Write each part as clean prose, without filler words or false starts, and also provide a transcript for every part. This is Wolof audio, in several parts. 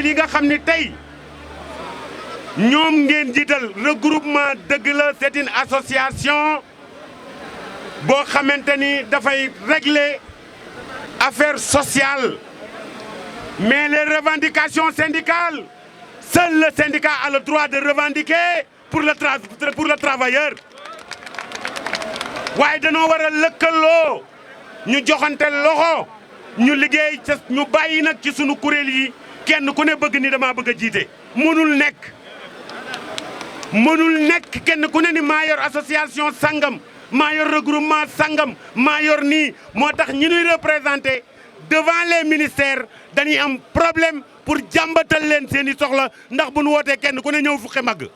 responsable yi nga xam ni tey ñoom ngeen jiital regroupement dëgg la c'est une association boo xamante ni dafay régler affaires sociales mais les revendications syndicales seul le syndicat a le droit de revendiquer pour le travailleur waaye danoo war a lëkkaloo ñu joxante loxo ñu liggéey ca ñu bàyyi nag ci sunu kuréel yi kenn ku ne bëgg ni dama bëgg a jiite mënul nekk kenn ku ne ni maa yor association sangam maa yor regroupement sangam maa yor nii moo tax ñi ñuy représenté devant les ministères dañuy am problème pour jàmbatal leen seen i soxla ndax bu nu wootee kenn ku ne ñëw fuxe mag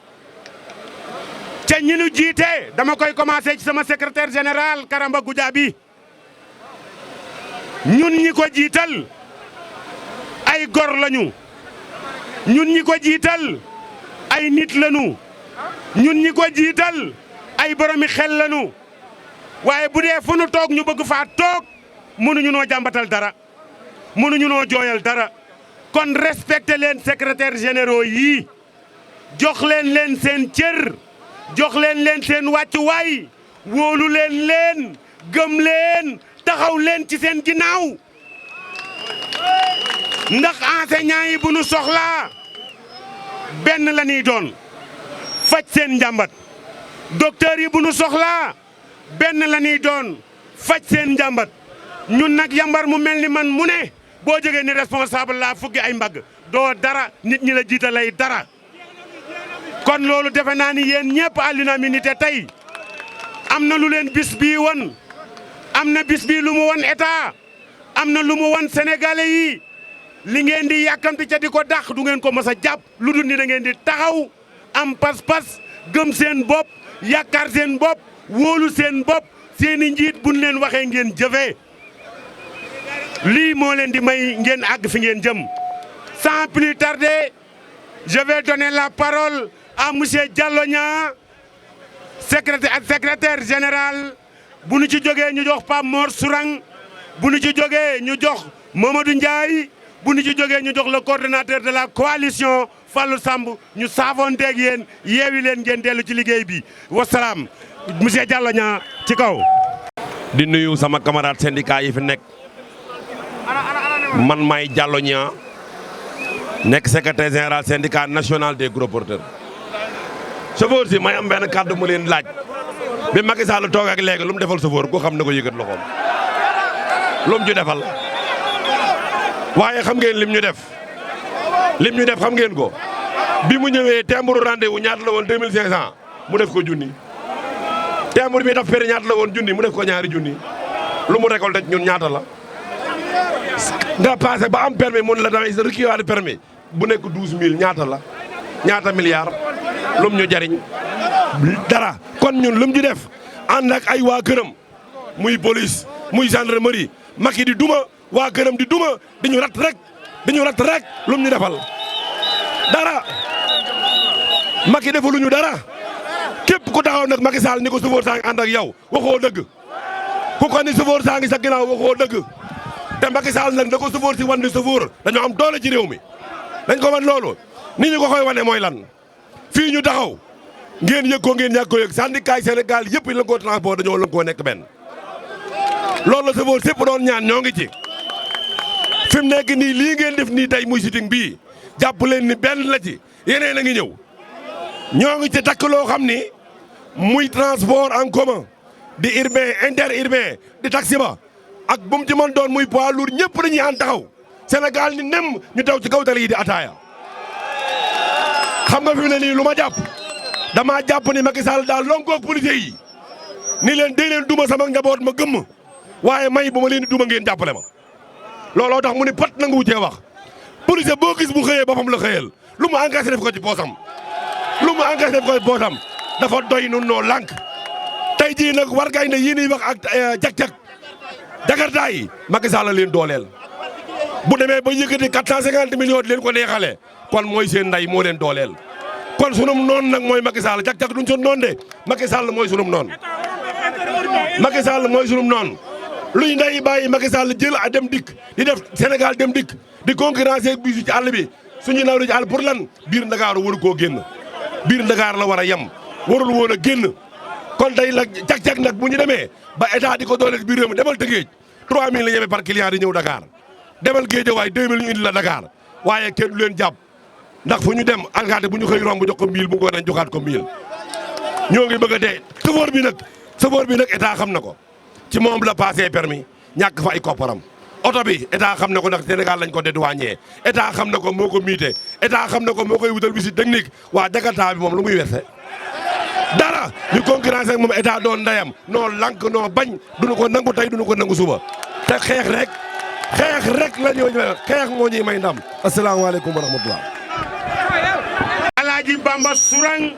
ca ñi ñu jiite dama koy commencé ci sama secrétaire général Karamba Goudiaby ñun ñi ko jiital ay gor lañu ñun ñi ko jiital ay nit lañu ñun ñi ko jiital ay boromi xel lañu waaye bu dee fu nu toog ñu bëgg faa toog mënuñu noo jàmbatal dara mënuñu noo jooyal dara kon respecté leen secrétaire généraux yi jox leen seen cër jox leen seen wàccuwaay wóolu leen gëm leen taxaw leen ci seen ginnaaw ndax enseignants yi bu nu soxlaa benn la ñuy doon faj seen njàmbat docteurs yi bu nu soxlaa benn la ñuy doon faj seen njàmbat ñun nag yambar mu mel ni man mu ne boo jógee ni responsable laa fuggi ay mbagg doo dara nit ñi la jiitalay dara kon loolu defe naa ni yéen ñëpp à l'unanimité tey am na lu leen bis bii won am na bis bii lu mu won état am na lu mu won sénégalais yi li ngeen di yàkkamti ca di ko dàq du ngeen ko mës a jàpp lu dul ni da ngeen di taxaw am pas-pas gëm seen bopp yaakaar seen bopp wóolu seen bopp seeni njiit buñ leen waxee ngeen jëfee lii moo leen di may ngeen àgg fi ngeen jëm sans plus tarder je vais donner la parole à monsieur Diallo Niang secrétaire général bu ñu ci jógee ñu jox Pape Mor Sourang bu ñu ci jógee ñu jox Mamadou Ndiaye bu ñu ci jógee ñu jox le coordonnateur de la coalition Fallou Samb ñu saafoonteeg yéen yeewi leen ngeen dellu ci liggéey bi wasalaam monsieur Diallo Niang ci kaw. di nuyu sama camarade syndicat yi fi nekk man maay Diallo Niang nekk secrétaire général syndicat national des gros porteurs. chauffeur si may am benn kàddu mu leen laaj bi Macky Sall toog ak léegi lu mu defal chauffeur ku xam ne ko yëkkat loxoom lu mu ñu defal waaye xam ngeen lim ñu def xam ngeen ko bi mu ñëwee timbre rendez-vous ñaata la woon 2500 mu def ko junni timbre bi daf fere ñaata la woon junni mu def ko ñaari junni lu mu récolté ñun ñaata la nga passé ba am permis mun la damay recueillir permis bu nekk 12000 ñaata la ñaata milliards lum ñu jariñ dara kon ñun lum ñu def ànd ak ay waa këram muy police muy gendarmerie Macky di duma waa këram di duma di ñu rat rek lum ñu defal dara Macky defaluñu dara képp ku taxaw nag Macky Sall ni ko chauffeur saa ngi ànd ak yow waxoo dëgg ku ko ni chauffeur saa ngi sa ginnaaw waxoo dëgg te Macky Sall nag da ko chauffeur si wan ni chauffeur dañoo am doole ci réew mi dañ ko wan loolu ni ñu ko koy wane mooy lan fii ñu taxaw ngeen yëg ko ngeen ñàkk ko yëg syndicat Sénégal yëpp yi la ko transport dañoo lënkoo nekk benn loolu la chauffeur sépp doon ñaan ñoo ngi ci fi mu nekk nii lii ngeen def nii tey muy sitting bii jàpp leen ni benn la ci yeneen a ngi ñëw ñoo ngi ci takk loo xam ni muy transport en commun di urbain interurbain di taxi ba ak bu mu ci mën doon muy poids lourd ñëpp dañuy ànd taxaw Sénégal ni nem ñu taw ci kaw tali yi di ataaya xam nga fi mu ne nii lu ma jàpp damaa jàpp ni Macky Sall daal lonkoog policiers yi ni leen dee leen duma sama njaboot ma gëmm waaye may bu ma leen di duma ngeen jàppale ma looloo tax mu ni pat nangu cee wax policier boo gis bu xëyee boppam la xëyal lu mu engagé def ko ci poosam dafa doy nun noo lànk tey jii nag war gaay ne yii ñuy wax ak jag-jag jakarta yi Macky Sall leen dooleel bu demee ba yëkkati 450 millions di leen ko neexale kon mooy seen ndey moo leen dooleel kon sunum noon nag mooy Macky Sall jag-jag duñ son noon de Macky Sall mooy sunum noon luy ndey bàyyi Macky Sall jël a dem dikk di def Sénégal dem dikk di concurrencer ak bisu ci àll bi suñuy naw di àll pour lan biir Ndakaaru waru koo génn biir Ndakaar la war a yem warul woon a génn kon tey nag cag-cag nag bu ñu demee ba état di ko dooleel biir réew mi demal Tëngéej 3000 la yemee par client di ñëw Dakar demal Guédiawaye 2000 ñu indi la Dakar waaye kenn du leen jàpp ndax fu ñu dem alkaati bu ñu xëy romb jox ko 1000 bu ko nañ joxaat ko 1000 ñoo ngi bëgg a dee chauffeur bi nag état xam na ko ci moom la passé permis ñàkk fa ay kopparam oto bi état xam na ko ndax Sénégal lañ ko dédouané état xam na ko moo ko miite état xam na ko moo koy wutal visite technique waa Jakarta bi moom lu muy werse dara ñu concurrence ak moom état doon ndayam noo lank noo bañ duñu ko nangu tey duñu ko nangu suba te xeex rek la ñoo xeex moo ñuy may ndam asalaamaaleykum wa rahmatullah Alaaji Bamba Sourang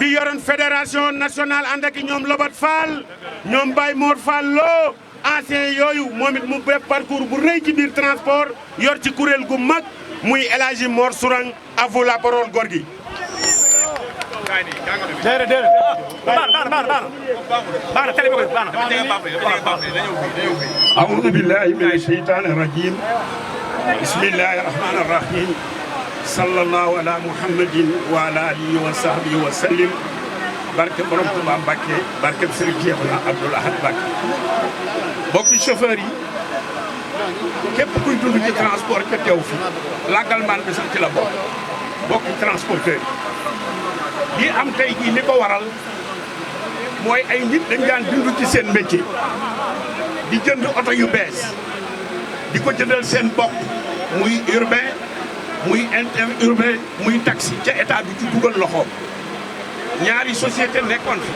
bi yoroon fédération nationale ànd ak ñoom Lobat Fall ñoom Baye Mor Fall Lo ancien yooyu moom it mu def parcours bu rëy ci biir transport yor ci kuréel gu mag muy El Hadji Mor Sourang à vous la parole góor gi. أعوذ بالله من الشيطان الرجيم بسم الله الرحمن الرحيم صلى الله على محمد وعلى آله وصحبه وسلم barke borom Tuubaa Mbàkke barke Sëriñ Cheikhouna Abdoul Ahad Mbàkke bokki chauffeur yi képp kuy dund ci transport ca teew fi làggalmaan bi sax ci la bokki transporteur yi am tey jii li ko waral mooy ay nit dañ daan dund ci seen métier di jënd oto yu bees di ko jëndal seen bopp muy urbain muy interurbain muy taxi ca état bi ci dugal loxoom ñaari société nekkoon fi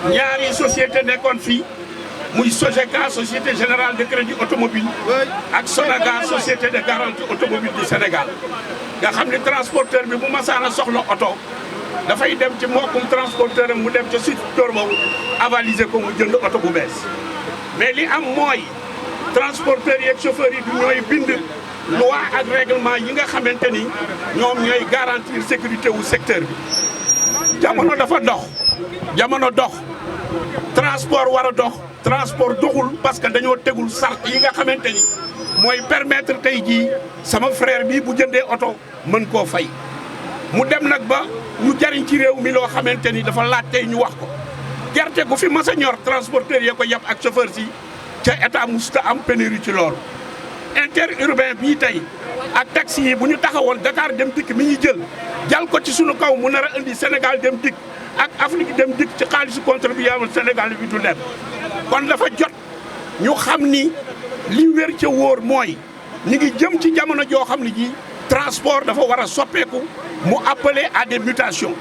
ñaari société nekkoon fi muy SOGECA société générale de crédit automobile ak SONAGA société de garantie automobile du Sénégal nga xam ne transporteur bi bu masaana soxla oto dafay dem ci mbokkum transporteur am mu dem ca secteur boobu avaliser ko mu jënd oto bu bees mais li am mooy transporteurs yi ak chauffeurs yi du ñooy bind loi ak règlement yi nga xamante ni ñoom ñooy garantir sécurité wu secteur bi jamono dafa dox transport war a dox transport doxul parce que dañoo tegul sart yi nga xamante ni mooy permettre tey jii sama frère bi bu jëndee oto mën koo fay mu dem nag ba ñu jariñ ci réew mi loo xamante ni dafa laaj tey ñu wax ko gerte gu fi mas a ñor transporteur yee ko yab ak chauffeur si ca état musta am pénurie ci loolu interurbain bii tey ak taxi yi bu ñu taxawoon Dakar dem dikk mi ñu jal ko ci sunu kaw mu nar a indi Sénégal dem dikk ak Afrique dem dikk ci xaalisu contribuable Sénégal bi du dem kon dafa jot ñu xam ni li wér ca wóor mooy ñu ngi jëm ci jamono joo xam ne ji transport dafa war a soppeeku mu appeler à des mutations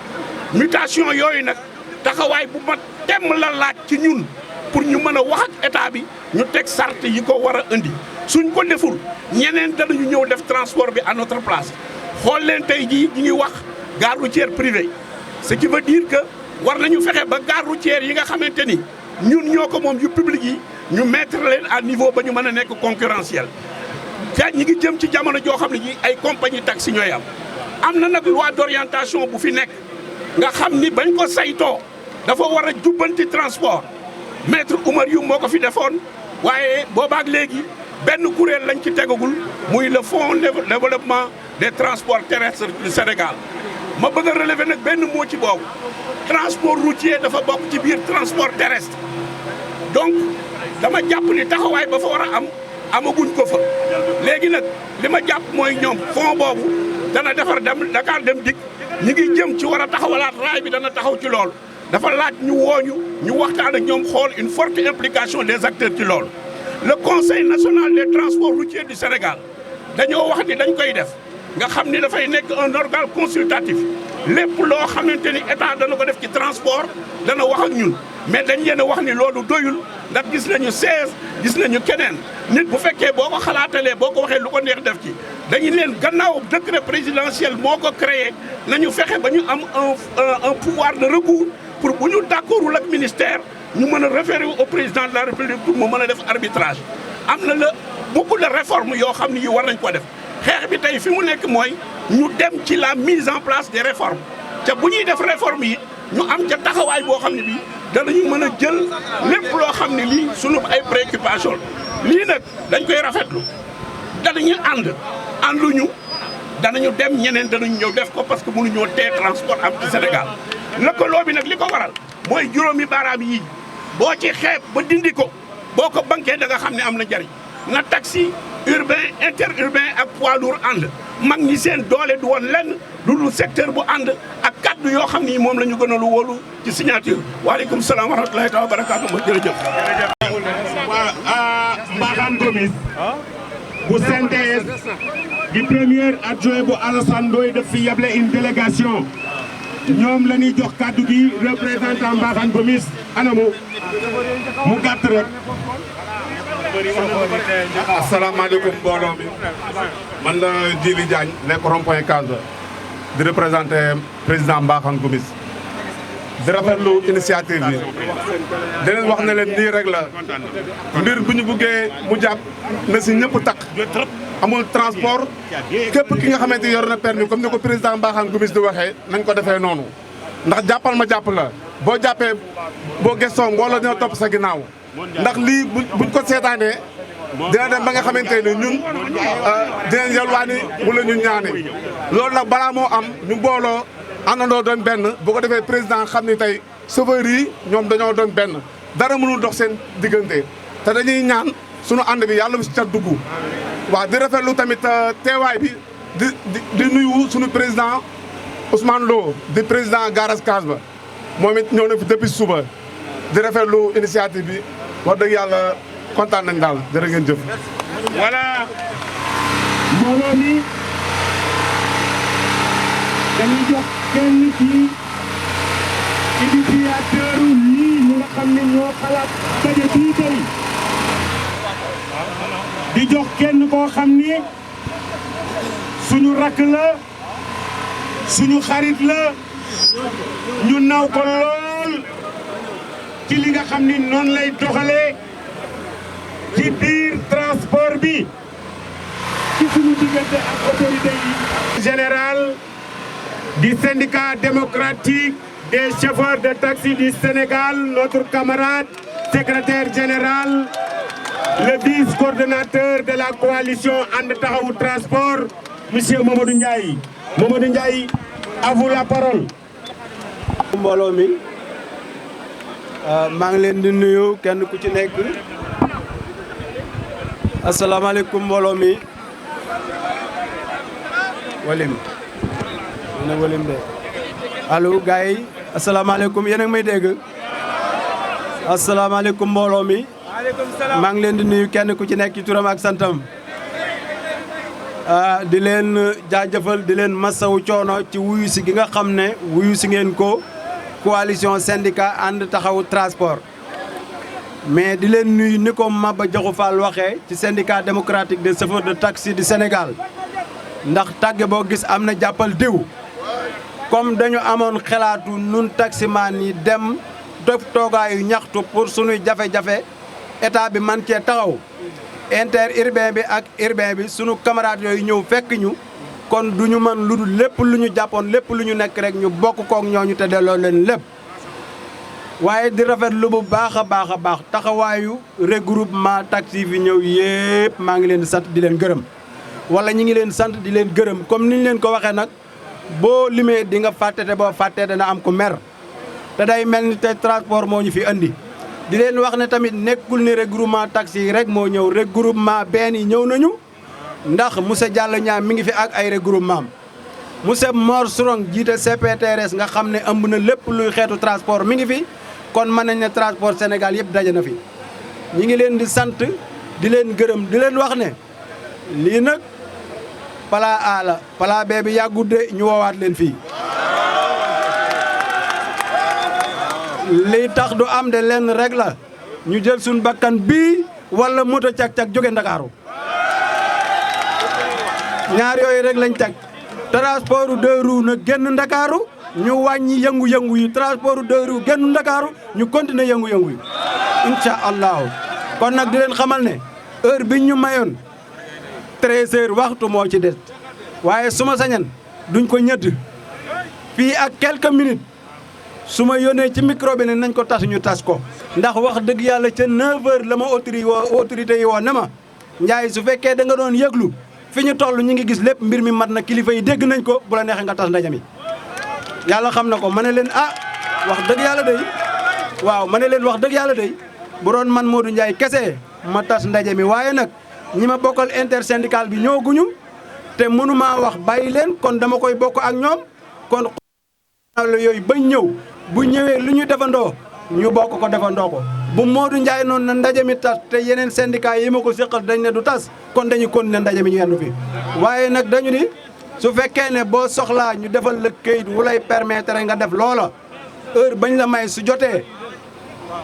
yooyu nag taxawaay bu ma temm la laaj ci ñun pour ñu mën a wax ak état bi ñu teg sart yi ko war a indi suñ ko deful ñeneen danañu ñëw def transport bi à notre place xool leen tey jii ñu ngi wax gare routière privée ce qui veut dire que war nañu fexe ba gare routière yi nga xamante ni ñun ñoo ko moom yu public yi ñu mettre leen à niveau ba ñu mën a nekk concurrentiel ja ñi ngi jëm ci jamono joo xam ne ji ay compagnie taxi ñooy am na nag loi d'orientation bu fi nekk nga xam ni bañ ko saytoo dafa war a jubbanti transport maître Oumar Youm moo ko fi defoon waaye boobaak léegi benn kuréel lañ ci tegagul muy le fonds de développement des transports terrestres du Sénégal ma bëgg a relever nag benn moo ci boobu transport routier dafa bokk ci biir transport terrestre donc dama jàpp ni taxawaay ba fa war a am amaguñ ko fa léegi nag li ma jàpp mooy ñoom fonds boobu dana defar dem Dakar dem dikk ñi ngi jëm ci war a taxawalaat raay bi dana taxaw ci loolu dafa laaj ñu wooñu ñu waxtaan ak ñoom xool une forte implication des acteurs ci loolu le conseil national des transports routiers du Sénégal dañoo wax ni dañ koy def nga xam ni dafay nekk un organe consultatif lépp loo xamante ni état dana ko def ci transport dana wax ak ñun mais dañ leen a wax ni loolu doyul ndax gis nañu 16 gis nañu keneen nit bu fekkee boo ko xalaatalee boo ko waxee lu ko neex def ci dañu leen gannaaw décret présidentiel moo ko créé nañu fexe ba ñu am un pouvoir de recours pour bu ñu d'accordul ak ministère ñu mën a référer au président de la République pour mu mën a def arbitrage am na la beaucoup de réformes yoo xam ni yi war nañ ko def xeex bi tey fi mu nekk mooy ñu dem ci la mise en place des réformes te bu ñuy def réformes yi ñu am ca taxawaay boo xam ne bii danañu mën a jël lépp loo xam ne lii sunu ay préoccupation lii nag dañ koy rafetlu danañu ànduñu danañu dem ñeneen danañu ñëw def ko parce que mënuñoo tee transport am ci Sénégal lëkkaloo bi nag li ko waral mooy juróomi baaraam yii boo ci xeeb ba dindi ko boo ko banquee da nga xam ne am na njariñ na taxi urbain interurbain ak poids lourd ànd mag ñi seen doole du woon lenn lu dul secteur bu ànd ak kaddu yoo xam ni moom la ñu gën a lu wóolu ci signature waaleykum salaam wa rahmatulahi taala wa barakaatu ma jërëjëf. waa Mbaxane Gomis bu CNTS di premier adjoint bu Alassane Ndoye daf fi yable une délégation ñoom la ñuy jox kaddu gi représentant Mbaxane Gomis anamu mu gàtt rek. asalaamaaleykum mbooloo mi man la Djili Diagne nekk rond-point Case di représenté président Mbaxane Gomis di rafetlu initiative bi di leen wax ne leen nii rek la mbir bu ñu buggee mu jàpp na si ñëpp takk amul transport képp ki nga xamante yor na permis comme ni ko président Mbaxane Gomis di waxee nañ ko defee noonu ndax jàppal ma jàpp la boo jàppee boo gëstoo mbooloo dina topp sa ginnaaw ndax lii buñ ko seetaanee dina dem ba nga xamante ne ñun dinañ yalwaani wala ñu ñaani loolu nag balaa moo am ñu booloo àndandoo doon benn bu ko defee président xam ni tey chauffeurs yi ñoom dañoo doon benn dara mënul dox seen diggante te dañuy ñaan sunu ànd bi yàlla bu si cat dugg waaw di rafetlu tamit teewaay bi di nuyu sunu président Ousmane Lo di président garage Case ba moom it ñëw na fi depuis suba di rafetlu initiative bi wax dëgg yàlla kontaan nañ daal jërë ngeen jëf. voilà mbooloo mi dañuy jox kenn ci initiateur lii ñi nga xam ne ñoo xalaat daje bii tey di jox kenn koo xam ni suñu rakk la suñu xarit la ñu naw ko lool ci li nga xam ni noonu lay doxalee ci biir transport bi ci suñu diggante ak autorité yi. général du syndicat démocratique des chauffeurs de taxi du Sénégal, notre camarade secrétaire général, le vice-coordonnateur de la coalition And Taxawu Transport, monsieur Mamadou Ndiaye. Mamadou Ndiaye, à vous la parole. mbooloo mi maa ngi leen di nuyu kenn ku ci nekk asalaamaaleykum mbooloo mi walim ne walim de allo gars yi asalaamaaleykum yéen a ngi may dégg asalaamaaleykum mbooloo mi maa ngi leen di nuyu kenn ku ci nekk ci turam ak santam di leen jaajëfal di leen masawu coono ci wuyu si gi nga xam ne wuyu si ngeen ko coalition syndicat And Taxawu Transport mais di leen nuyu ni ko Maba Diakhou Fall waxee ci syndicat démocratique des chauffeurs de taxi du Sénégal ndax tàgge boo gis am na jàppal diw comme dañu amoon xalaatu nun taximaan yi dem def toogaayu ñaxtu pour sunuy jafe-jafe état bi man cee taxaw interurbain bi ak urbain bi sunu camarades yooyu ñëw fekk ñu kon du ñu mën lu dul lépp lu ñu jàppoon lépp lu ñu nekk rek ñu bokk kook ñooñu te delloo leen lépp waaye di rafetlu bu baax a baax taxawaayu regroupement taxi fi ñëw yépp maa ngi leen di sant di leen gërëm wala ñi ngi leen sant di leen gërëm comme niñ leen ko waxee nag boo limee di nga fàtte te boo fàttee dana am ku mer te day mel ni te transport moo ñu fi andi di leen wax ne tamit nekkul ni regroupement taxi yi rek moo ñëw regroupement benn yi ñëw nañu ndax monsieur Diallo Niang mi ngi fi ak ay regroupement monsieur Mor Sourang jiite CPTRS nga xam ne ëmb na lépp luy xeetu transport mi ngi fi kon mën nañ ne transport Sénégal yëpp daje na fi ñi ngi leen di sant di leen gërëm di leen wax ne lii nag pala A la pala B bi yàggut de ñu woowaat leen fii lii tax du am de lenn rek la ñu jël suñ bakkan bii wala moto cag-cag jóge Ndakaaru ñaar yooyu rek lañ teg transport deux roues na génn Ndakaaru ñu wàññi yëngu-yëngu yi transport deux roues génn Ndakaaru ñu continuer yëngu-yëngu yi incha allahu kon nag di leen xamal ne heure bi ñu mayoon 13 heures waxtu moo ci des waaye suma sañan duñ ko ñëdd fii ak quelques minutes su ma yónnee ci micro bi ne nañ ko tas ñu tas ko ndax wax dëgg yàlla ca 9h la ma autorité yi woo ne ma Ndiaye su fekkee da nga doon yëglu fi ñu toll ñu ngi gis lépp mbir mi mat na kilifa yi dégg nañ ko bu la neexee nga tas ndaje mi yàlla xam na ko ma ne leen wax dëgg yàlla day waaw ma ne leen wax dëgg yàlla day bu doon man Modou Ndiaye kese ma tas ndaje mi waaye nag ñi ma bokkal intersyndical bi ñooguñu te mënuma wax bàyyi leen kon dama koy bokk ak ñoom kon la yooyu bañ ñëw bu ñëwee lu ñu defandoo ñu bokk ko defandoo ko bu Modou Ndiaye noonu na ndaje mi tas te yeneen syndicat yi ma ko séqal dañ ne du tas kon dañu continuer ndaje mi ñu yendu fi waaye nag dañu ni su fekkee ne boo soxlaa ñu defal la këyit wu lay permettre nga def loola heure bañ la may su jotee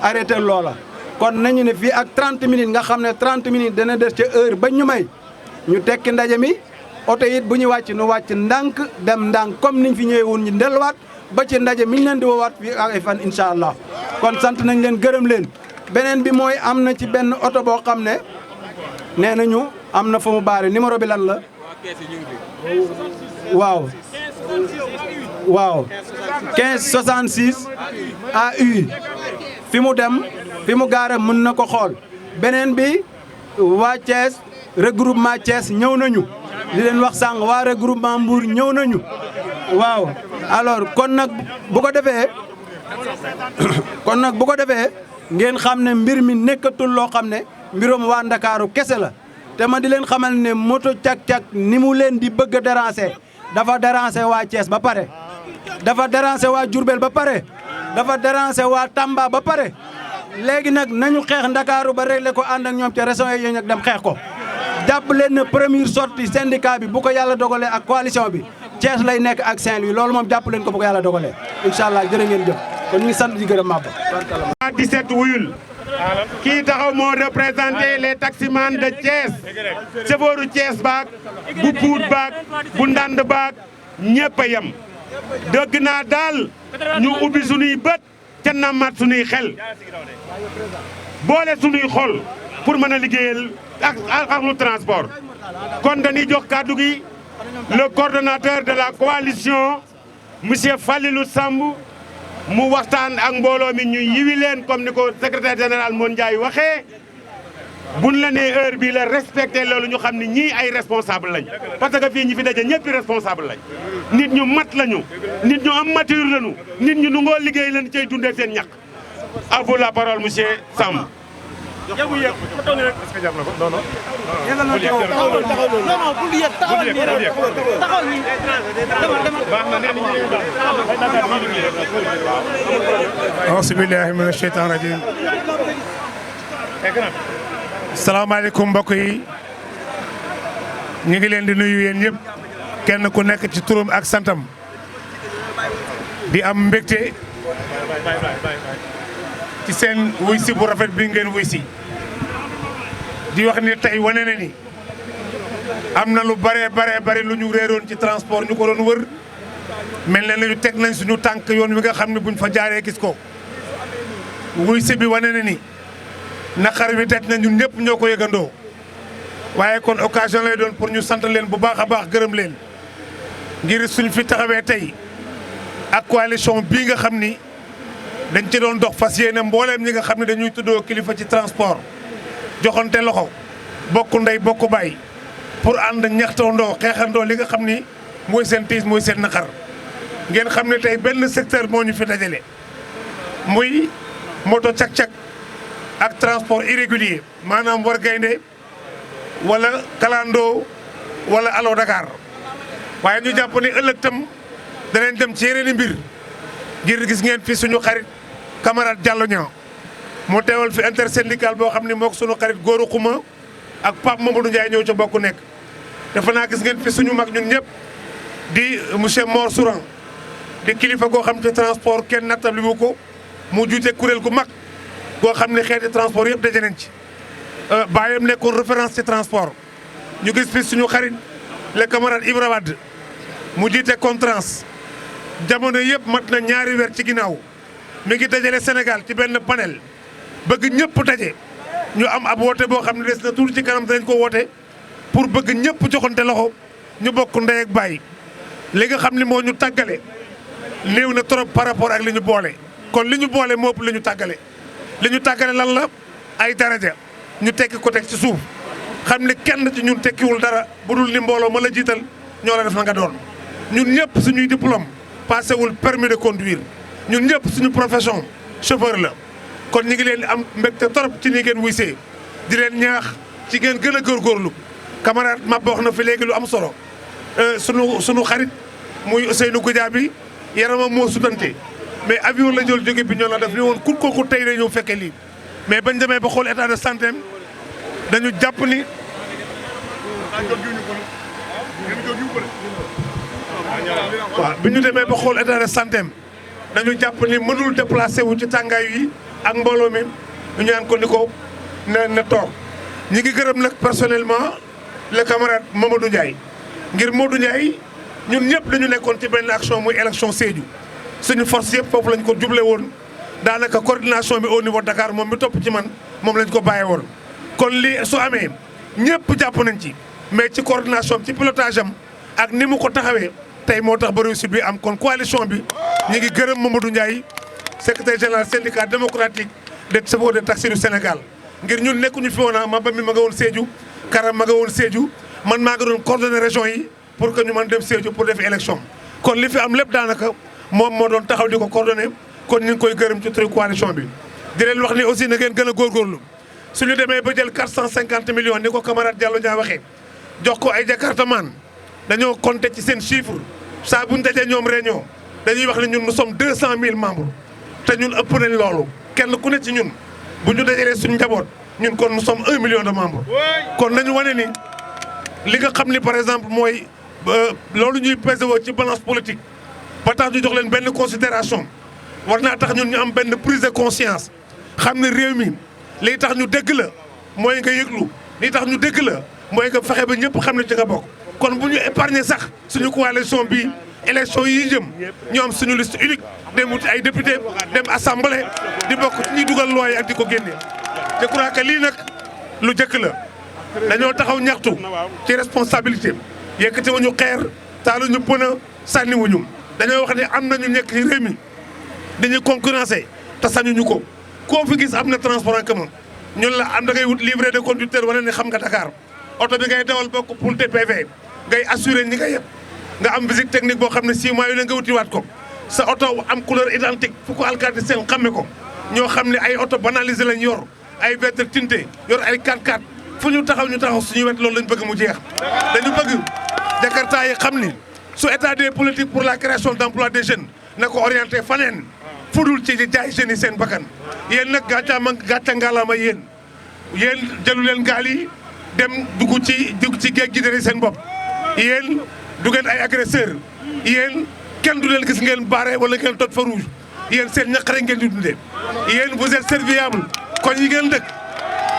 arrêté loola kon nañu ne fii ak 30 minutes nga xam ne 30 minutes dana des ca heure bañ ñu may ñu tekki ndaje mi oto it bu ñu wàcc nu wàcc ndànk dem ndànk comme niñ fi ñëwee woon ñu delluwaat ba ci ndaje mi ñu leen di woowaat fii ak ay fan incha allah kon sant nañ leen gërëm leen beneen bi mooy am na ci benn oto boo xam ne nee nañu am na fu mu baare numéro bi lan la waaw 1566 AU fi mu dem fi mu gaare mën na ko xool beneen bi waa Thiès regroupement Thiès ñëw nañu li leen wax sànq waa regroupement Mbour ñëw nañu waaw alors kon nag bu ko defee ngeen xam ne mbir mi nekkatul loo xam ne mbirum waa Ndakaaru kese la te ma di leen xamal ne moto cak-cak ni mu leen di bëgg a déranger dafa déranger waa Thiès ba pare dafa déranger waa Diourbel ba pare dafa déranger waa Tamba ba pare léegi nag nañu xeex Ndakaaru ba réglé ko ànd ak ñoom ca régions yi nag dem xeex ko jàpp leen ne première sortie syndicat bi bu ko yàlla dogalee ak coalition bi Thiès lay nekk ak Saint-Louis loolu moom jàpp leen ko bu ko yàlla dogalee incha allah jërë ngeen jëf kon ñu ngi sant di gërëm Maba. 17 wuyul kii taxaw moo représenté les taximans de Thiès chauffeuru Thiès baak bu Pout baak bu Ndand baak ñëpp a yem dëgg naa daal ñu ubbi sunuy bët ca nammat sunuy xel boole sunuy xol pour mën a liggéeyal ak lu transport kon dañuy jox kàddu gi le coordonnateur de la coalition monsieur Falilou Samb mu waxtaan ak mbooloo mi ñu yiwi leen comme ni ko secrétaire général Mon Ndiaye waxee buñ la nee heure bii la respecté loolu ñu xam ne ñii ay responsable lañ parce que fii ñi fi daje ñëpp responsable lañ nit ñu mat lañu nit ñu am mature lañu nit ñu nu ngoo liggéey lañ cay dundee seen ñàkk à vous la parole monsieur Samb. auzu billaahi mina sheytaani rajiim. salaamaaleykum mbokk yi ñu ngi leen di nuyu yéen ñëpp kenn ku nekk ci turam ak santam di am mbégte ci seen wuy si bu rafet bi ngeen wuy si di wax ni tey wane na ni am na lu bare lu ñu réeroon ci transport ñu ko doon wër mel na ñu teg nañ suñu tànk yoon wi nga xam ne buñ fa jaaree gis ko wuy si bi wane na ni naqar wi teg na ñun ñëpp ñoo ko yëgandoo waaye kon occasion lay doon pour ñu sant leen bu baax a baax gërëm leen ngir suñ fi taxawee tey ak coalition bii nga xam ni dañ ci doon dox fas yéene mbooleem ñi nga xam ne dañuy tuddoo kilifa ci transport joxante loxo bokk ndey bokk baay pour ànd ñaxtandoo xeexandoo li nga xam ni mooy seen tiis mooy seen naqar ngeen xam ne tey benn secteur moo ñu fi dajale muy moto cak-cak ak transport irrégulier maanaam war gaynde wala kalandoo wala Allo Dakar waaye ñu jàpp ne ëllëg tam danañ dem ci yeneen i mbir ngir gis ngeen fi suñu xarit camarade Diallo Niang moo teewal fi intersyndical boo xam ne mook suñu xarit Góoru Xuma ak Pape Mamadou Ndiaye ñëw ca bokk nekk dafa naa gis ngeen fi suñu mag ñun ñëpp di monsieur Mor Souran di kilifa goo xam ci transport kenn nattabli wu ko mu juute kuréel gu mag goo xam ne xeeti transport yëpp daje nañ ci bàyyam nekkoon référence ci transport ñu gis fi suñu xarit le camarade Ibra Wade mu jiite Contrans jamono yëpp mat na ñaari weer ci ginnaaw mi ngi dajale Sénégal ci benn panel bëgg ñëpp daje ñu am ab woote boo xam ne des na tuuti ci kanam danañ ko woote pour bëgg ñëpp joxante loxo ñu bokk ndey ak baay li nga xam ne moo ñu tàggale néew na trop par rapport ak li ñu boole kon li ñu boole moo ëpp li ñu tàggale lan la ay daraja ñu tekki ko teg ci suuf xam ne kenn ci ñun tekkiwul dara bu dul ni mbooloo ma la jiital ñoo la def na nga doon ñun ñëpp suñuy diplôme passé wul permis de conduire ñun ñëpp suñu profession chauffeur la kon ñi ngi leen am mbégte trop ci ni ngeen wuysee di leen ñaax ci ngeen gën a góorgóorlu camarade Maba wax na fi léegi lu am solo sunu xarit muy Ousseynou Goudiaby yaramam moo sutante mais avion la jël jóge bi ñoo la def ni woon kur kooku tey day ñëw fekke lii mais bañ demee ba xool état de santé dañu jàpp ni waaw bi ñu demee ba xool état de santé dañu jàpp ni mënul déplacé wu ci tàngaay yi ak mbooloo mi ñu ñaan ko ni ko na toog ñi ngi gërëm nag personnellement le camarade Mamadou Ndiaye ngir Modou Ndiaye ñun ñëpp dañu nekkoon ci benn action muy élection Sédhiou suñu force yëpp foofu lañ ko juble woon daanaka coordination bi au niveau Dakar moom mi topp ci man moom lañ ko bàyyee woon kon lii su amee ñëpp jàpp nañ ci mais ci coordination ci pilotage am ak ni mu ko taxawee tey moo tax ba réussite bi am kon coalition bi ñu ngi gërëm Mamadou Ndiaye secrétaire général syndicat démocratique des chauffeurs de taxi du Sénégal ngir ñun nekkuñu fi woon Maba mi ma nga woon Sédhiou Karam ma nga woon Sédhiou man maa nga doon coordonné région yi pour que ñu mën dem Sédhiou pour def élection kon li fi am lépp daanaka moom moo doon taxaw di ko coordonné kon ñu ngi koy gërëm ci turu coalition bi di leen wax ni aussi na ngeen gën a góorgóorlu suñu demee ba jël 450 millions ni ko camarade Diallo Dia waxee jox ko ay jakartaman dañoo compter ci seen chiffre saa bu ñu dajee ñoom réunion dañuy wax ne ñun nous sommes 200 000 membres te ñun ëpp nañ loolu kenn ku ne ci ñun bu ñu dajalee suñu njaboot ñun kon nous sommes 1 million de membres kon nañu wane ni li nga xam ni par exemple mooy loolu ñuy pesé woo ci balance politique ba tax ñu jox leen benn considération war naa tax ñun ñu am benn prise de conscience xam ne réew mi lii tax ñu dégg la mooy nga yëglu lii tax ñu dégg la mooy nga fexe ba ñëpp xam ne ci nga bokk kon bu ñu épargner sax suñu coalition bi élection yi jëm ñu am suñu liste unique dem wuti ay député dem assemblée di bokk ci ñuy dugal loi ak di ko génne je crois que lii nag lu jëkk la dañoo taxaw ñaxtu ci responsabilité yëkkati wuñu xeer taaluñu pën a sànniwuñu dañoo wax ne am nañu nekk ci réew mi dañuy concurrencer te sañuñu ko koo fi gis am na transport en commun ñun la am da ngay wut livret de conducteur wala ne xam nga Dakar oto bi ngay dawal bokk pour TPV ngay assurer ñi nga yëpp nga am visite technique boo xam ne 6 mois yu ne nga wutiwaat ko sa oto am couleur identique fu ko alkaati seen xamme ko ñoo xam ne ay oto banalisé lañ yor ay vitre tintée yor ay 4x4 fu ñu taxaw suñu wet loolu lañ bëgg mu jeex dañu bëgg Jakarta yi xam ni su état des politiques pour la création d'emploi des jeunes na ko orienté faneen fudul ci jaay jeunes yi seen bakkan yéen nag gàcca ngalaama yéen jëlu leen gaal yi dem dugg ci géej gi dere seen bopp yéen du ngeen ay agresseur yéen kenn du leen gis ngeen barré wala ngeen toj fa rouge yéen seen ñaq rek ngeen di dundee yéen vous êtes serviable kon yi ngeen dëkk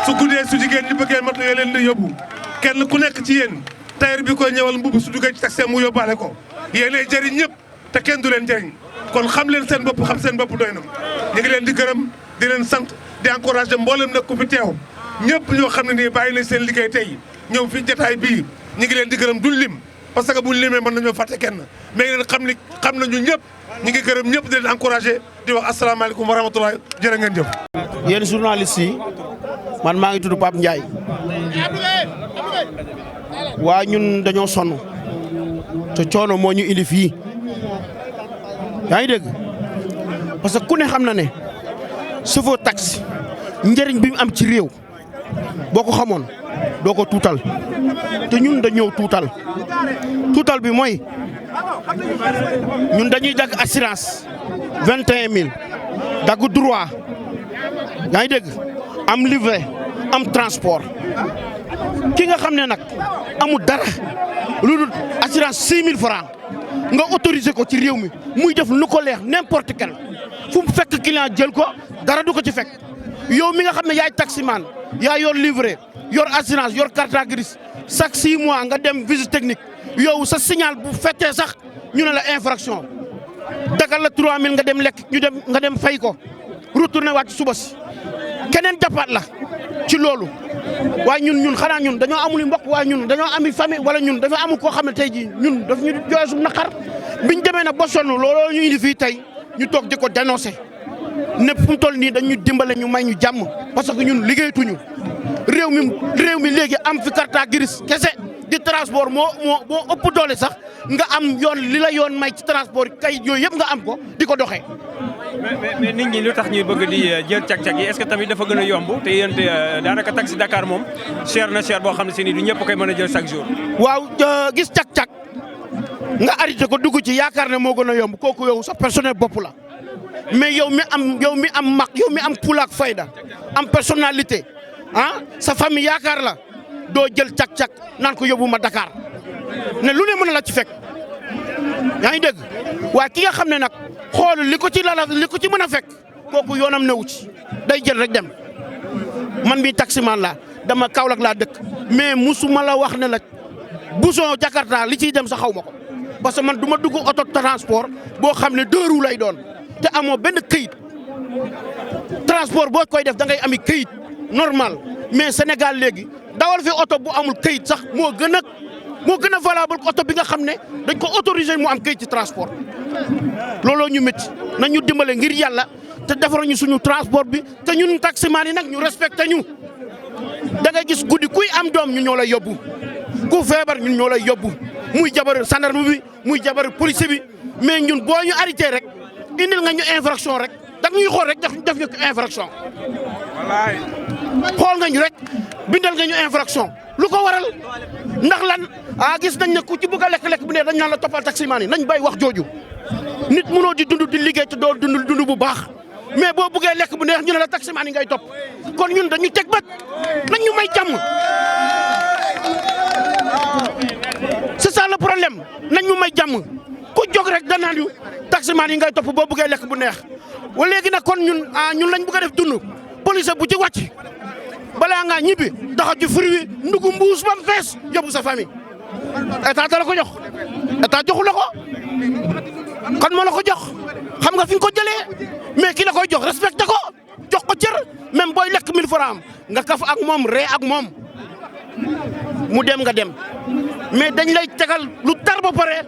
su guddee su jigéen ñi bëggee matu yoo leen di yóbbu kenn ku nekk ci yéen tailleur bi koy ñëwal mbubb su duggee ci taxi mu yóbbaale ko yéenay jëriñ ñëpp te kenn du leen jëriñ kon xam leen seen bopp xam seen bopp doy na ñu ngi leen di gërëm di leen sant di encouragé mboolem nag ku fi teew ñëpp ñoo xam ne nii bàyyi nañ seen liggéey tey ñëw fi jotaay bii ñu ngi leen di gërëm duñ lim parce que buñ limee mën nañoo fàtte kenn mais ngeen xam nañu ñëpp ñu ngi gërëm ñëpp di leen encouragé di wax asalaamaaleykum wa rahmatulah jërë ngeen jëf. yéen journalistes yi man maa ngi tudd Pape Ndiaye waa ñun dañoo sonn te coono moo ñu indi fii yaa ngi dégg parce que ku ne xam na ne chauffeur taxi njëriñ bi mu am ci réew boo ko xamoon doo ko tuutal te ñun dañoo tuutal bi mooy ñun dañuy dagg assurance 21000 dagg droit yaa ngi dégg am livret am transport ki nga xam ne nag amul dara lu dul assurance 6000 francs nga autorisé ko ci réew mi muy def lu ko leex n'importe quel fu mu fekk client jël ko dara du ko ci fekk yow mi nga xam ne yaay taximan yaa yor livret yor assurance yor carte grise chaque 6 mois nga dem visite technique yow sa signal bu fekkee sax ñu ne la infraction dagal la 3000 nga dem lekk nga dem fay ko retourné waat ci suba si keneen jàppaat la ci loolu waaye ñun xanaa ñun dañoo amul mbokk waaye ñun dañoo ami famille wala ñun dafa amul koo xam ne tey jii ñun daf ñu jooy suñu naqar biñ demee nag ba sonn looloo ñu indi fii tey ñu toog di ko dénoncé ne fu mu toll nii dañu dimbale ñu may ñu jàmm parce que ñun liggéeyatuñu réew mi léegi am fi carte grise kese di transport moo ëpp doole sax nga am yoon li la yoon may ci transport kay yooyu yëpp nga am ko di ko doxee. mais nit ñi lu tax ñuy bëgg di jël cag-cag yi est-ce que tamit dafa gën a yomb te yéen daanaka taxi Dakar moom cher na cher boo xam ne si ni du ñëpp koy mën a jël chaque jour. waaw gis cag-cag nga arrêté ko dugg ci yaakaar ne moo gën a yomb kooku yow sa personnel bopp la mais yow mi am mag yow mi am fulla ak fayda am personnalité sa famille yaakaar la doo jël cag-cag naan ko yóbbu ma Dakar ne lu ne mën a la ci fekk yaa ngi dégg waaye ki nga xam ne nag xool li ko ci mën a fekk kooku yoonam newu ci day jël rek dem man bi taximan la dama Kaolack laa dëkk mais musuma la wax ne la bouchon Jakarta li ciy dem sa xaw ma ko parce que man du ma dugg auto transport boo xam ne 2 roues lay doon te amoo benn këyit transport boo koy def da ngay ami këyit normal mais Sénégal léegi dawal fi oto bu amul këyit sax moo gën a valable oto bi nga xam ne dañ ko autorisé mu am këyit ci transport looloo ñu métti nañ ñu dimbale ngir yàlla te defar ñu suñu transport bi te ñun taximaan yi nag ñu respecté ñu da ngay gis guddi kuy am doom ñun ñoo lay yóbbu ku feebar ñun ñoo lay yóbbu muy jabar gendarme bi muy jabar police bi mais ñun boo ñu arrêté rek indil nga ñu infraction rek da ñuy xool rek def ñu infraction xool nga ñu rek bindal nga ñu infraction lu ko waral ndax lan gis nañ ne ku ci bëgg a lekk bu ne dañ naan la toppal taximaan yi nañ bay wax jooju nit mënoo di dund di liggéey te doo dund bu baax mais boo bëggee lekk bu neex ñu ne la taximaan yi ngay topp kon ñun dañu teg bët nañ ñu may jàmm c'est ça le problème nañ ñu may jàmm ku jóg rek danaan yu taximaan yi ngay topp boo bëggee lekk bu neex wa léegi nag kon ñun lañ bëgg a def dund police bu ci wàcc balaa ngaa ñibbi daxa ci furi wi ndugu mbuus bam fees yóbbu sa famille état da la ko jox état joxu la ko kan moo la ko jox xam nga fi nga ko jëlee mais ki la koy jox respecté ko jox ko cër même booy lekk 1000 francs nga kaf ak moom ree ak moom mu dem nga dem mais dañ lay tegal lu tar ba pare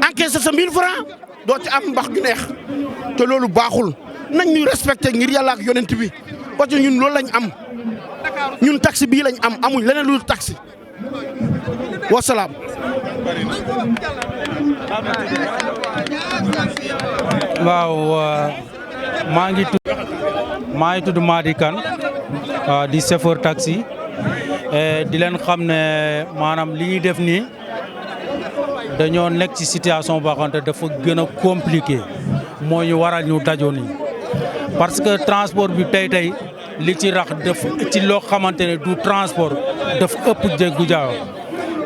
encaissé sa 1000 francs doo ci am mbax gi neex te loolu baaxul nañ ñu respecté ngir yàlla ak yonent bi parce que ñun loolu lañ am ñun taxi bii lañ am amuñ leneen lu taxi wasalaam. waaw maa ngi tudd Madi Kane di chauffeur taxi di leen xam ne maanaam li ñuy def nii dañoo nekk ci situation boo xamante dafa gën a compliqué moo ñu waral ñu dajoo nii parce que transport bi tey li ci rax def ci loo xamante ne du transport dafa ëpp jéggu jaaw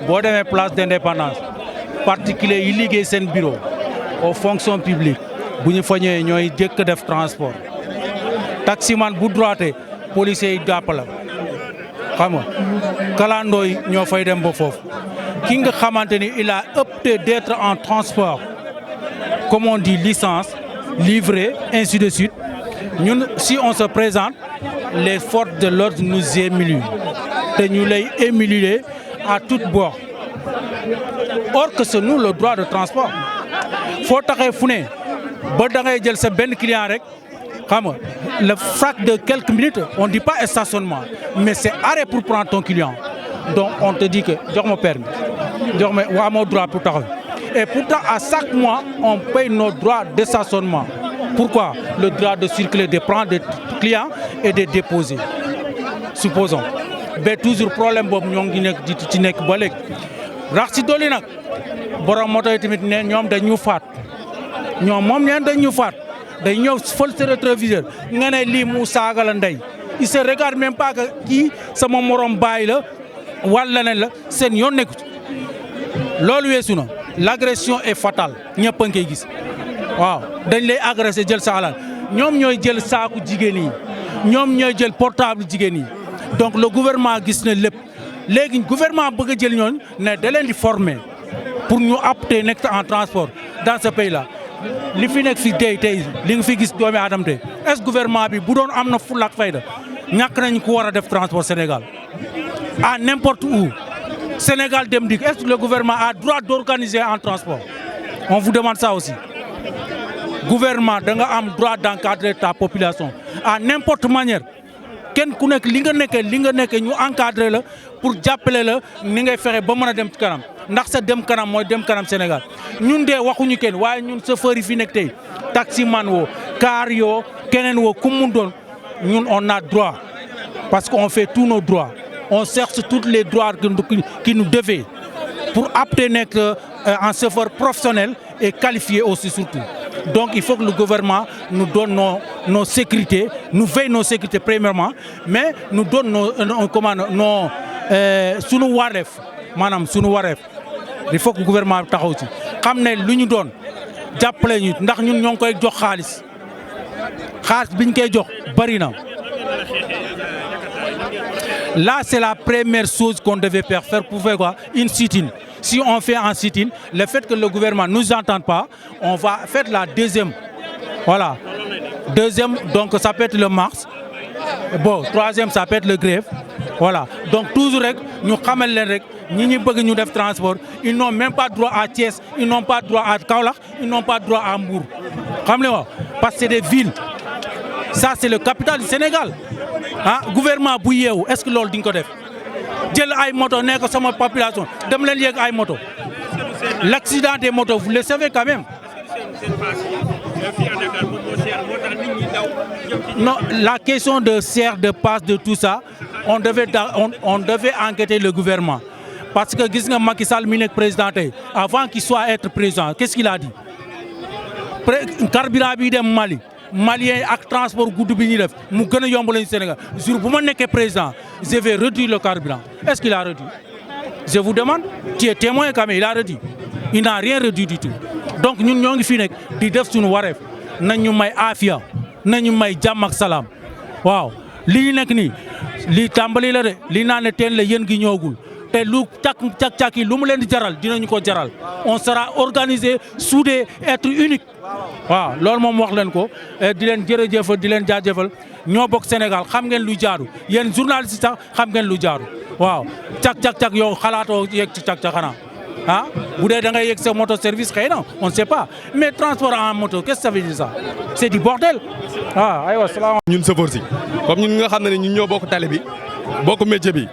boo demee place d'indépendance particulier yi liggéey seen bureau aux fonctions publiques bu ñu fa ñëwee ñooy jëkk def transport taximan bu droité policiers yi jàpp la xam nga kalandoo yi ñoo fay dem ba foofu ki nga xamante ni il a opté d'être en transport comme on dit licence livré ainsi de suite ñun si on se présente les forces de l'ordre nous émulent te ñu lay émuler à toute bord or que c'est nous le droit de transport foo taxee fu ne ba da ngay jël sa benn client rek xam nga le frac de quelques minutes on dit pas stationnement mais c'est arrêt pour prendre ton client donc on te dit que jox ma permis jox ma waa moo droit pour taxaw et pourtant à chaque mois on paye nos droits de stationnement. Pourquoi? Le droit de circuler, de prendre des clients et de déposer. Supposons. Mais toujours problème boobu ñoo ngi nekk ci nekk ba léegi rax ci dolli nag borom moto yi tamit ne ñoom dañ ñu faat ñoom moom neen dañ ñu faat day ñëw fël sa rétroviseur nga ne lii mu saaga la ndey il se regarde même pas que kii sama morom baay la wala leneen la seen yoon nekku ci loolu weesu na l'agression est fatale ñëpp a ngi koy gis waaw dañ lay agressé jël sa alal ñoom ñooy jël saaku jigéen yi ñoom ñooy jël portable jigéen yi donc le gouvernement gis na lépp léegi gouvernement bëgg a jël ñooñ ne da leen di former pour ñu apte nekk en transport dans ce pays là li fi nekk fi tey li nga fi gis doomi aadama tey est-ce gouvernement bi bu doon am na fulla ak fayda ñàkk nañ ko war a def transport Sénégal à n'importe où Sénégal dem dik est-ce que le gouvernement a droit d'organiser en transport on vous demande ça aussi. Gouvernement da nga am droit d'encadrer ta population à n'importe manière kenn ku nekk li nga nekkee ñu encadrer la pour jàppale la ni ngay fexe ba mën a dem ci kanam ndax sa dem kanam mooy dem kanam Sénégal ñun de waxuñu kenn waaye ñun chauffeur yi fi nekk tey taximan woo car yoo keneen woo ku mu doon ñun on a droit parce qu'on fait tous nos droits on cherche tous les droits qui nous devaient pour obtenir un chauffeur professionnel et qualifié aussi surtout. Donc il faut que le gouvernement nous donne nos sécurités, nous veille nos sécurités premièrement, mais nous donne sunu wareef maanaam sunu wareef il faut que le gouvernement taxaw ci xam ne lu ñu doon jàppale ñu ndax ñun ñoo ngi koy jox xaalis biñ koy jox bari na. Là c'est la première chose qu'on devait faire pour faire quoi? Une sit-in. Si on fait un sit-in, le fait que le gouvernement ne nous entende pas, on va faire la deuxième. Voilà. Deuxième, donc ça peut être le mars. Bon, troisième, ça peut être le grève. Voilà. Donc toujours, nous savons que transport, ils n'ont même pas droit à Thiès, ils n'ont pas droit à Kaolack, ils n'ont pas droit à Hambourg. Parce que c'est des villes. Ça, c'est le capital du Sénégal. Hein? Gouvernement Bouyeou, est-ce que l'on dit que jël ay moto nekk sama population dem leen yéeg ay moto l'accident des motos vous le savez quand même. Non, la question de serre de passe de tout ça on devait enquêter le gouvernement parce que gis nga Macky Sall mi nekk président tey avant qu'il soit être président qu'est-ce qu'il a dit carburant bi dem Malien ak transport gudd bi ñuy def mu gën a yomb lañu Sénégal jour bu ma nekkee président je vais réduire le carburant est-ce qu'il a réduit? Je vous demande, tu es témoin quand même, il a réduit. Il n'a rien réduit du tout. Donc ñun ñoo ngi fii nekk di def suñu wareef nañu may aafiya nañu may jàmm ak salaam waaw li ñu nekk nii lii tàmbali la de li naan ne teen la yéen gi ñëwagul te lu cak yi lu mu leen di jaral dinañu ko jaral on sera organisé soudé être unique waaw loolu moom wax leen ko di leen jërëjëfal di leen jaajëfal ñoo bokk Sénégal xam ngeen lu jaaru yéen journaliste sax xam ngeen lu jaaru waaw cak yow xalaatoo yegg ci cak xanaa ah bu dee da ngay yegg sa moto service xëy na on ne sait pas mais transport en moto qu'est-ce que ça veut dire ça c'est du bordel waaw aywa salaam. ñun chauffeur si comme ñun nga xam ne ñun ñoo bokk tali bi bokk métier bi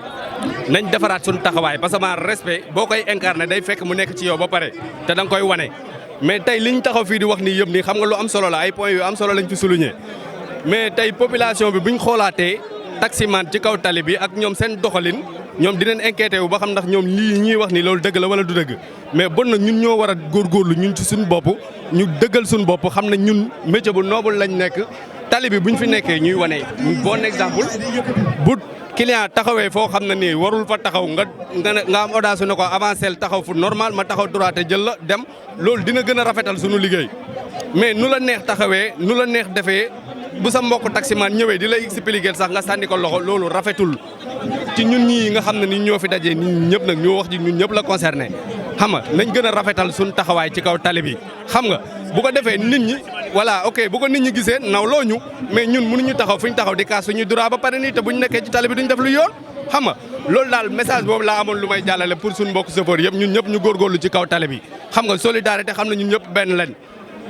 nañ defaraat suñu taxawaay parce que ma respect boo koy incarné day fekk mu nekk ci yow ba pare te da nga koy wane mais tey liñ taxaw fii di wax nii yëpp nii xam nga lu am solo la ay points yu am solo lañ fi souligné mais tey population bi buñ xoolaatee taximan ci kaw tali bi ak ñoom seen doxalin ñoom dinañ inquiété wu ba xam ndax ñoom lii ñuy wax ni loolu dëgg la wala du dëgg mais bon nag ñun ñoo war a góorgóorlu ñun ci suñu bopp ñu dëggal suñu bopp xam ne ñun métier bu noble lañ nekk tali bi buñ fi nekkee ñuy wane bon exemple bu client taxawee foo xam ne nii warul fa taxaw nga am audace ne ko avancé taxaw fu normal ma taxaw droit jël la dem loolu dina gën a rafetal suñu liggéey mais nu la neex taxawee nu la neex defee bu sa mbokk taximan ñëwee di la expliquer sax nga sànni ko loxo loolu rafetul ci ñun ñii nga xam ne ni ñoo fi dajee ñun ñëpp nag ñoo wax ji ñun ñëpp la concerné xam nga nañ gën a rafetal suñu taxawaay ci kaw tali bi xam nga bu ko defee nit ñi voilà ok bu ko nit ñi gisee nawloo ñu mais ñun mënuñu taxaw fu ñu taxaw di kaas suñu droit ba pare nii te buñ nekkee ci tali bi duñ def lu yoon xam nga loolu daal message boobu laa amoon lu may jàllale pour suñu mbokk chauffeur yëpp ñun ñëpp ñu góorgóorlu ci kaw tali bi xam nga solidarité xam ne ñun ñëpp benn lañ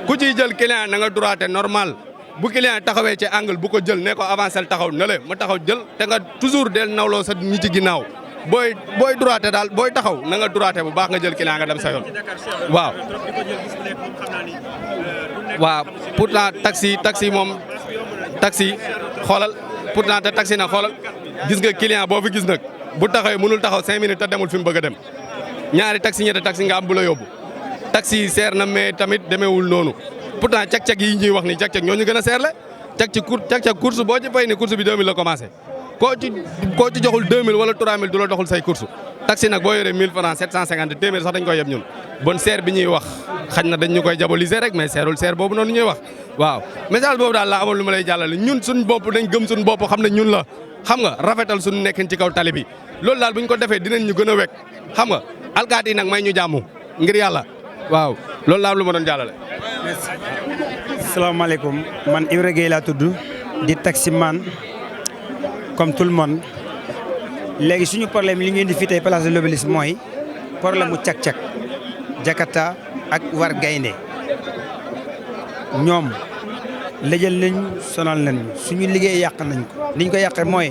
ku ciy jël client na nga droité normal bu client taxawee ci angle bu ko jël ne ko avancé taxaw na le ma taxaw jël te nga toujours del nawloo sa ñi ci ginnaaw booy droité daal booy taxaw na nga droité bu baax nga jël client nga dem sa yoon waaw pourtant taxi moom taxi xoolal pourtant te taxi nag xoolal gis nga client boo fi gis nag bu taxawee mënul taxaw 5 minutes te demul fi mu bëgg a dem ñaari taxi ñetti taxi nga am bu la yóbbu taxi seer na mais tamit demeewul noonu pourtant cag-cag yi ñuy wax ni cag-cag ñoo ñu gën a seerle cag-cag course boo ci fay ni course bi 2000 la commencé koo ci joxul 2000 wala 3000 du la doxul say course taxi nag boo yoree 1000 francs 750 téeméer sax dañ koy yeb ñun bon seer bi ñuy wax xañ na dañ ñu koy diaboliser rek mais seerul seer boobu noonu ñuy wax waaw message boobu daal laa amoon lu ma lay jàllale ñun suñ bopp dañ gëm suñ bopp xam ne ñun la xam nga rafetal suñu nekkin ci kaw tali bi loolu daal bu ñu ko defee dinañ ñu gën a wekk xam nga alkaati yi nag may ñu jàmm ngir yàlla waaw loolu laa am lu ma doon jàllale. salaamaaleykum man Ibra Gueye laa tudd di taximan comme tout le monde léegi suñu problème li ngeen di fii tey place de l'Obélisque mooy problème mu cag-cag Jakarta ak war gaynde ñoom lëjal nañ sonal nañ suñu liggéey yàq nañ ko liñ ko yàqee mooy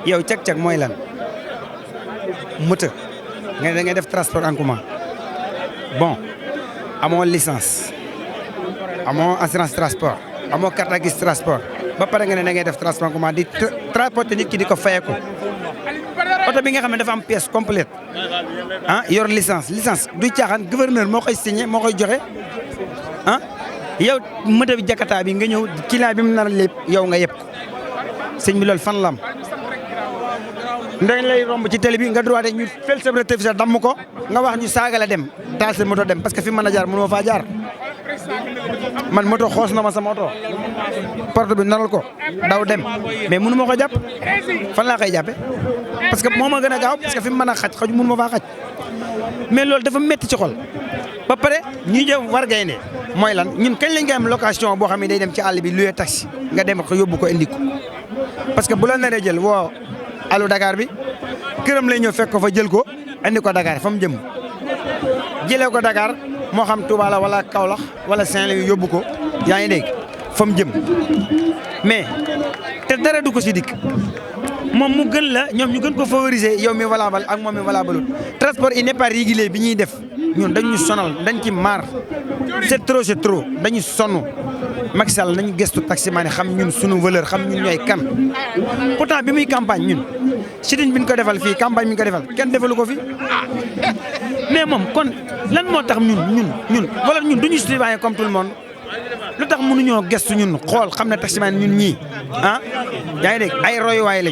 yow cag-cag mooy lan moto nga ne da ngay def transport en commun bon amoo licence amoo assurance transport amoo carte grise transport ba pare nga ne da ngay def transport en commun di transporter nit ki di ko fayeku oto bi nga xam ne dafa am pièce complète ah yor licence du caaxaan gouverneur moo koy signé moo koy joxe ah yow moto bi Jakarta bi nga ñëw client bi mu nar a lépp yow nga yëpp ko sëñ bi loolu fan lam ndañ lay romb ci télé bi nga droité ñu fel sa téléviseur damm ko nga wax ñu saaga la dem taal sa moto dem parce que fi mën a jaar mënoo faa jaar man moto xoos na ma sama oto porte bi naral ko daw dem mais mënu ma ko jàpp fan laa koy jàppe parce que moo ma gën a gaaw parce que fi mu mën a xaj xaju mënu ma faa xaj mais loolu dafa métti ci xol ba pare ñuy jëm war gaynde mooy lan ñun kañ lañ koy am location boo xam ne day dem ci àll bi loué taxi nga dem ko yóbbu ko indi ko parce que bu la naree jël woo alu Dakar bi këram lay ñëw fekk ko fa jël ko indi ko Dakar fa mu jëm jëlee ko Dakar moo xam Touba la wala Kaolack wala Saint-Louis yóbbu ko yaa ngi dégg fa mu jëm mais te dara du ko si dikk moom mu gën la ñoom ñu gën ko favoriser yow mi valable ak moom mi valable transport il n'est pas régulier bi ñuy def ñun dañu sonal dañ ci maar c'est trop dañu sonn Macky Sall nañu gëstu taximaan yi xam ñun sunu valeur xam ñun ñooy kan pourtant bi muy campagne ñun sitting bi ñu ko defal fii campagne bi ñu ko defal kenn defalu ko fi mais moom kon lan moo tax ñun wala ñun duñu citoyen comme tout le monde lu tax mënuñoo gëstu ñun xool xam ne taximaan ñun ñii ah yaa ngi dégg ay royuwaay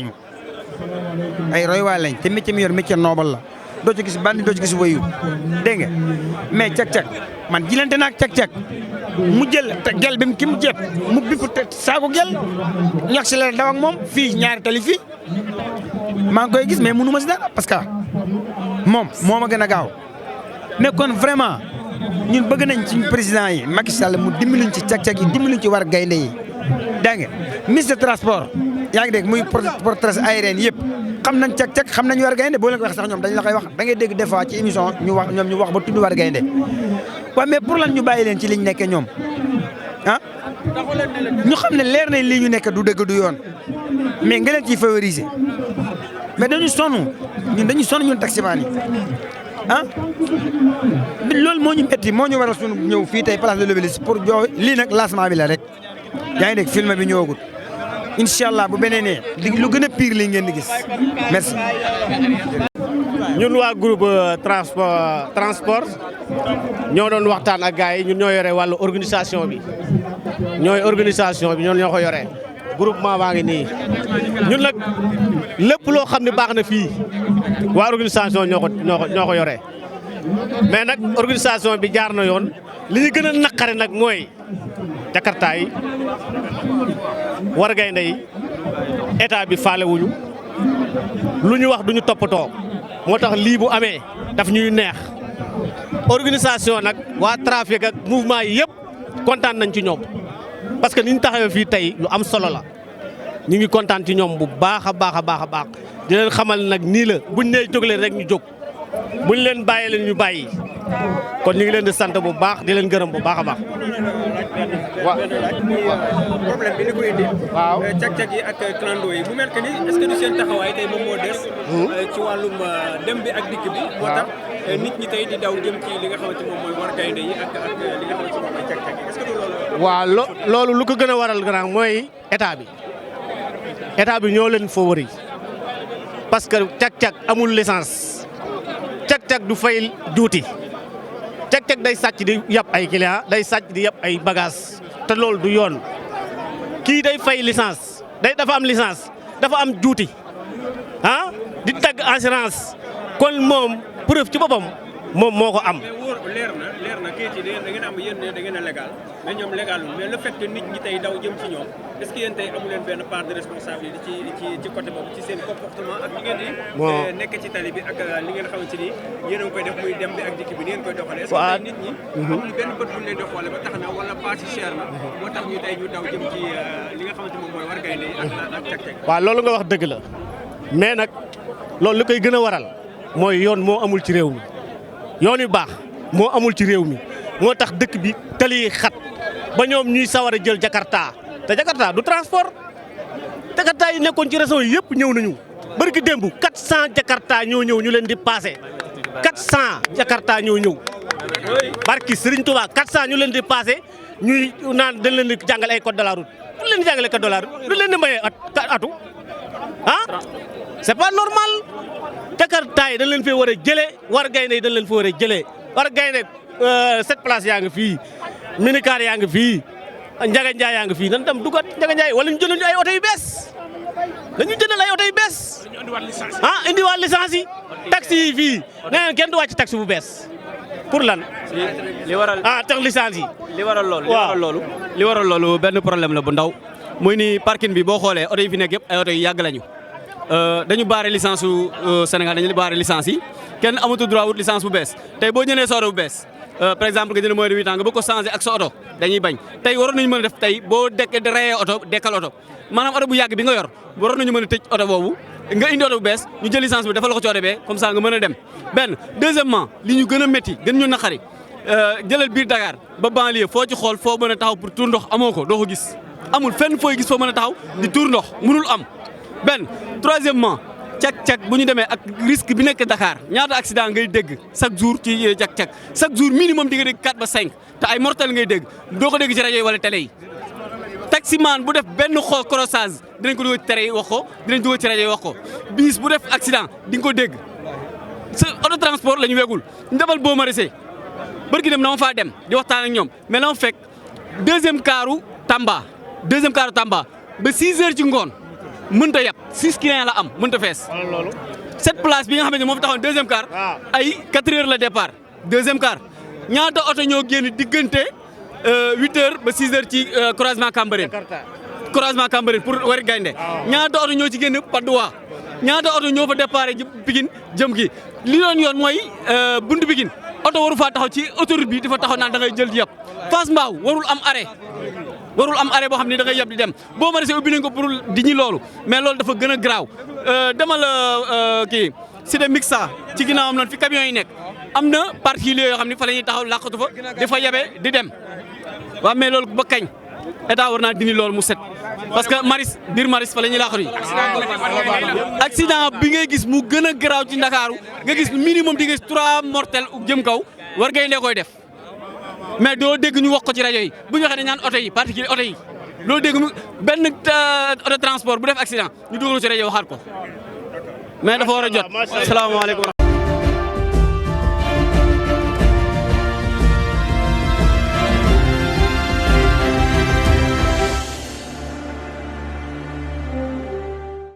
lañu te métier mi yor métier noble la doo ci gis bandi doo ci gis wayu dégg nga mais cag-cag man jilante naag cag-cag mu jël te gel bi ki mu jeeb mu bipp te saako gel ñu accéléré daw ak moom fii ñaari tali fii maa ngi koy gis mais mënu ma si dara parce que moom moo ma gën a gaaw mais kon vraiment ñun bëgg nañ ci président yi Macky Sall mu dimbaluñ ci cag-cag yi dimbaluñ ci war gaynde yi dégg nga ministre de transport yaa ngi dégg muy porte aérienne yëpp xam nañ cag-cag xam nañ war gaynde boo leen ko wax sax ñoom dañ la koy wax da ngay dégg des fois ci émission ñu wax ba tudd war gaynde waaw mais pour lan ñu bàyyi leen ci liñ nekkee ñoom ah ñu xam ne leer nañ lii ñu nekk du dëgg du yoon mais nga leen ciy favoriser mais dañu sonn ñun taximaan yi ah loolu moo ñu métti moo ñu waral suñu ñëw fii tey place de l'Obélisque pour jooy lii nag lancement bi la rek yaa ngi dégg film bi ñëwagut incha allah bu beneenee lu gën a pire li ngeen di gis merci. ñun waa groupe transport ñoo doon waxtaan ak gars yi ñun ñoo yore wàllu organisation bi ñoo ko yore groupement baa ngi nii ñun nag lépp loo xam ne baax na fii waa organisation ñoo ko yore mais nag organisation bi jaar na yoon li ñu gën a naqare nag mooy Jakarta yi war gaynde yi état bi faale wuñu lu ñu wax duñu toppatoo moo tax lii bu amee daf ñuy neex organisation nag waa trafic ak mouvement yi yëpp kontaan nañ ci ñoom parce que ni ñu taxawee fii tey lu am solo la ñu ngi kontaan ci ñoom bu baax a baax di leen xamal nag nii la buñ nee jóg leen rek ñu jóg buñ leen bàyyee leen ñu bàyyi kon ñu ngi leen di sant bu baax di leen gërëm bu baax a baax. waaw problème bi ni ko indi. waaw cag-cag yi ak clando yi bu mel que ni est-ce que du seen taxawaay tey moom moo des. ci wàllum dem bi ak dikk bi. moo tax nit ñi tey di daw jëm ci li nga xamante moom mooy war gaynde yi ak li nga xamante moom mooy cag-cag yi est-ce que du loolu. waaw loolu lu ko gën a waral grand mooy état bi ñoo leen favori parce que cag-cag amul licence cag-cag du fay juuti. cag-cag day sàcc di yàpp ay client day sàcc di yàpp ay bagage te loolu du yoon kii day fay licence dafa am licence dafa am juuti ah di tagg assurance kon moom preuve ci boppam moom moo ko am. mais wóor leer na kayit yi da ngeen am yéen da ngeen a légal mais ñoom légalul mais le fait que nit ñi tey daw jëm ci ñoom est-ce que yéen tey amu leen benn part de responsabilité ci côté boobu ci seen comportement ak li ngeen di nekk ci tali bi ak li ngeen xamante ni yéen a ngi koy def muy dem bi ak dikk bi ni ngeen koy doxalee est-ce que tey nit ñi amuñu benn bët bu ñu leen di xoole ba tax na wala paas yi cher na moo tax ñu tey ñu daw jëm ci li nga xamante moom mooy war gaynde yi ak cag-cag. waaw loolu nga wax dëgg la mais nag loolu li koy gën a waral mooy yoon moo amul ci réew mi yoon yu baax moo amul ci réew mi moo tax dëkk bi tali xat ba ñoom ñuy sawar a jël Jakarta te Jakarta du transport Jakarta yi nekkoon ci réseau yi yëpp ñëw nañu barki démb 400 Jakarta ñoo ñëw ñu leen di passé 400 Jakarta ñoo ñëw barki Serigne Touba 400 ñu leen di passé ñuy naan dañ leen di jàngale ay code de la route du leen di jàngale code de la route du leen di mayee atu ah c'est pas normal Jakarta yi dañ leen fee war a jëlee war gaynde yi dañ leen fa war a jëlee war gaynde 7 places yaa ngi fii minicar yaa ngi fii Njaga Njaay yaa ngi fii nan dem dugat Njaga Njaay wala ñu jëndal ñu ay oto yu bees dañu jëndal ay oto yu bees ah indiwaat licence yi taxi yi fii nee na kenn du wàcc taxi bu bees pour lan li waral tax licence yi li waral loolu benn problème la bu ndaw muy ni parking bi boo xoolee oto yi fi nekk yëpp ay oto yu yàgg lañu dañu baare licence su Sénégal dañu baare licence yi kenn amatul droit wut licence bu bees tey boo jëndee sa oto bu bees par exemple nga jënd moins de 8 ans nga bëgg ko changer ak sa oto dañuy bañ tey waroon nañu mën a def tey boo rayee oto dekkal oto maanaam oto bu yàgg bi nga yor waroon nañu mën a tëj oto boobu nga indi oto bu bees ñu jël licence bi defal la ko ci oto bee comme ça nga mën a dem benn deuxièmement li ñu gën a métti gën ñu naqari jëlal biir Dakar ba banlieue foo ci xool foo mën a taxaw pour tuur ndox amoo ko doo ko gis amul fenn fooy gis foo mën a taxaw di tuur ndox mënul am benn troisièmement cag-cag bu ñu demee ak risque bi nekk Dakar ñaata accident ngay dégg chaque jour ci cag-cag chaque jour minimum di nga dégg 4 ba 5 te ay mortel ngay dégg doo ko dégg ci rajo yi wala télé yi taximan bu def benn crossage dinañ ko dugal ci télé yi wax ko dinañ dugal ci rajo yi wax ko bis bu def accident di nga ko dégg sa auto transport la ñu wegul ndabal boo maraîcher bërki dem dama faa dem di waxtaan ak ñoom mais dama fekk deuxième caru Tamba ba 6 heures ci ngoon mënta yab 6 clients la am mënta fees. cette place bi nga xamante ne moo fi taxawoon deuxième car. ay 4 heures la départ. deuxième car ñaata oto ñoo génn diggante 8 heures ba 6 heures ci croisement Cambérène pour war gaynde ñaata oto ñoo ci génn Patte d'Oie ñaata oto ñoo fa départ ji Pikine jëm gi li doon yoon mooy buntu Pikine oto waru faa taxaw ci autoroute bi dafa taxaw naan da ngay jël di yab Fass Mbao warul am arrêt boo xam ne da ngay yab di dem boo maraîcher ubbi nañ ko pour di ñi loolu mais loolu dafa gën a garaaw demal kii Cité Mixa ci ginnaawam noonu fi camion yi nekk am na particulier yoo xam ne fa la ñuy taxaw làqatu fa dafa yabe di dem waaw mais loolu ba kañ état war naa dindi loolu mu set parce que biir maris fa la ñuy làqatu yi accident bi ngay gis mu gën a garaaw ci Ndakaaru nga gis minimum di gis 3 mortels jëm kaw war gaynde koy def mais doo dégg ñu wax ko ci rajo yi bu ñu waxee dañu naan oto yi particulier oto yi doo dégg benn auto transport bu def accident ñu dugal ci rajo waxaat ko mais dafa war a jot. salaamaaleykum.